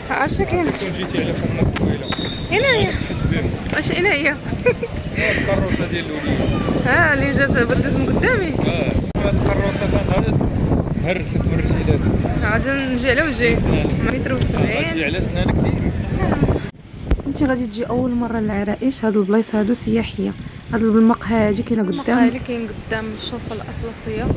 اش كاين؟ كون جيتي على فمك طويله هنايا تحس بهم. اش هنايا؟ الكروسه ديال الوليد. ها اللي جات بدات من قدامي. هاد الكروسه كانت هرست من رجيلاتك. غادي نجي على وجهي متر و غتجي 70. على سنانك ديما. انت غادي تجي اول مره للعرائش، هاد البلايص هادو سياحيه. هاد المقهى هادي كاينه المقهى قدام. اللي كاين قدام الشرفه الاطلسيه.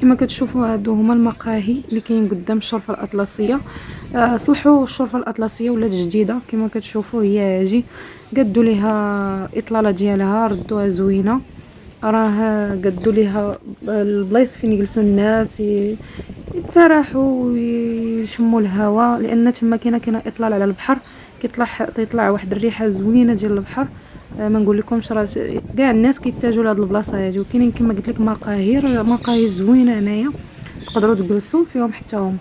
كما كتشوفوا هادو هما المقاهي اللي كاين قدام الشرفه الاطلسيه. صلحوا الشرفه الاطلسيه ولات جديده كما كتشوفوا، هي هاجي قدوا ليها اطلاله ديالها، ردوها زوينه. راه قدوا ليها البلايص فين يجلسوا الناس يتسرحوا ويشموا الهواء، لان تما كاينه اطلال على البحر. كيطلع واحد الريحه زوينه ديال البحر. ما نقول لكمش، راه كاع الناس كيتجهوا لهاد البلاصه هادي. وكاينين كما قلت لك مقاهي زوينه هنايا تقدروا تجلسوا فيهم حتى هم.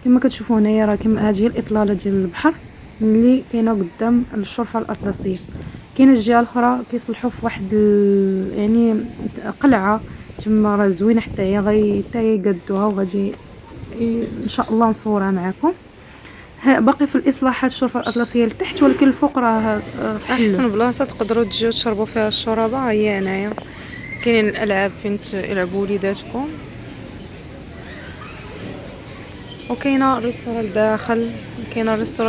كما كتشوفوا هنايا راه كما هذه الاطلاله ديال البحر اللي كاينه قدام الشرفه الاطلسيه. كاينه الجهه الاخرى كيصلحوا في واحد يعني قلعه تما راه زوينه حتى هي حتى هي يقدوها، وغادي ان شاء الله نصورها معكم. باقي في الاصلاحات الشرفه الاطلسيه لتحت، ولكن الفوق راه احسن بلاصه تقدروا تجيو تشربوا فيها الشوربه هي هنايا. كاينين الالعاب فين تلعبوا وليداتكم، وكاينه ريستوران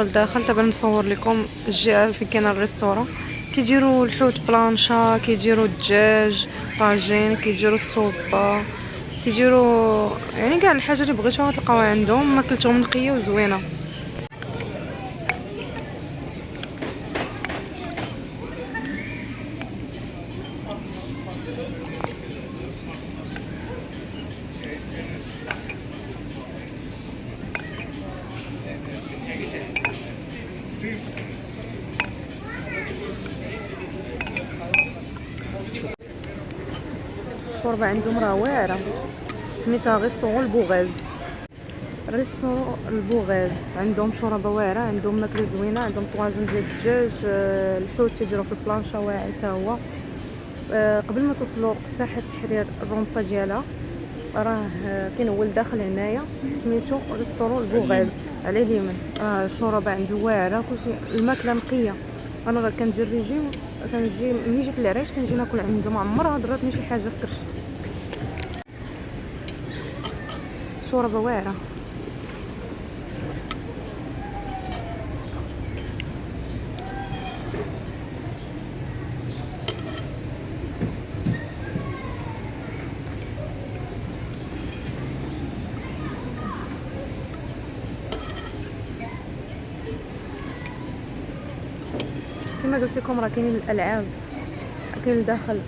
الداخل. دابا نصور لكم الجهه فين كاينه الريستوران. كيديروا الحوت بلانشا، كيديروا الدجاج طاجين، كيديروا الصوبه، كيديروا يعني كاع الحاجه اللي بغيتوها تلقاوها عندهم. ماكلتهم نقيه وزوينه. الشوربه عندهم راه واعره، سميتها ريستورون البوغاز. عندهم شوربه واعره، عندهم ماكله زوينه، عندهم طواجن ديال الدجاج. الحوت تيديروا في البلانشا واعر حتى هو. قبل ما توصلوا ساحه التحرير الرومبا ديالها راه كاين هو الداخل هنايا سميتو ريستورون البوغاز على اليمين. الشوربه عنده واعره، كلشي الماكله نقيه. انا راه كنجي الريجيم، كنجي ملي جيت للعريش كنجي ناكل عندهم. عمرها ضراتني شي حاجه في كرشي. شوربه واعره. كما قلت لكم راه كاينين الالعاب، كاين الداخل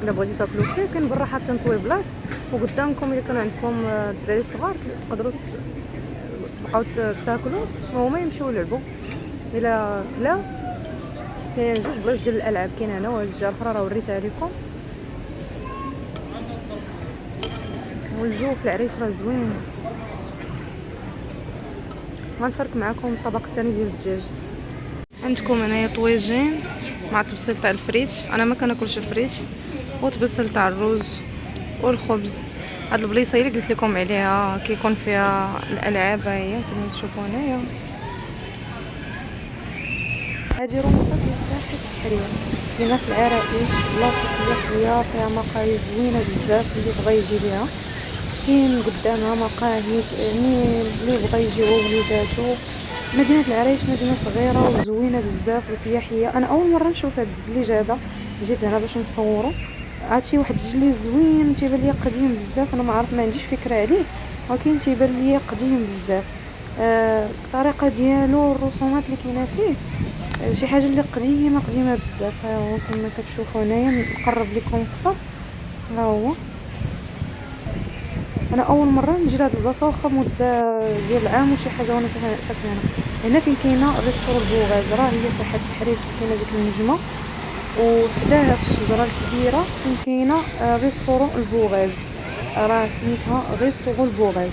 الا بغيتي تاكلوا فيه، كاين برا حتى طويبلات. وقدامكم الا كان عندكم الدراري الصغار تقدروا تبقاو تاكلوا وهما يمشيو يلعبوا. الا كلاو كاين جوج بلاص ديال الالعاب، كاين هنا وهاد الجهه الاخرى راه وريتها لكم. والجو في العريش راه زوين. غنشارك معكم الطبق الثاني ديال الدجاج. عندكم هنايا طويجين مع التبصيل تاع الفريت. انا ما كناكلش الفريت، وتبصيل تاع الروز والخبز. هاد البليصه اللي قلت لكم عليها كيكون فيها الالعاب، ها هي كما تشوفوا هنايا. هذه رومطه ديال ساحه التحرير اللي في العرائش، بلاصه سياحيه فيها مقاهي زوينه بزاف. اللي بغى يجي ليها كاين قدامها مقاهي، يعني اللي بغى يجي هو وليداتو. مدينه العرائش مدينه صغيره وزوينه بزاف وسياحيه. انا اول مره نشوف هذا الزليج هذا، جيت هنا باش نصورو. عرفتي واحد الجليد زوين تيبان لي قديم بزاف. انا ما عنديش فكره عليه، ولكن تيبان لي قديم بزاف. الطريقه ديالو، الرسومات اللي كاينه فيه، شي حاجه اللي قديمه بزاف. ها هو كما كتشوفوا هنايا، نقرب لكم اكثر. ها هو انا اول مره نجي لهاد البلاصه، واخا مده ديال العام وشي حاجه وانا ساكنه هنا. هنا فين كاينه ريستورون البوغاز، راه هي ساحه التحرير كاينه ديك النجمه، وحداها الشجره الكبيره فين كاينه ريستورون البوغاز. راه سميتها ريستورون البوغاز.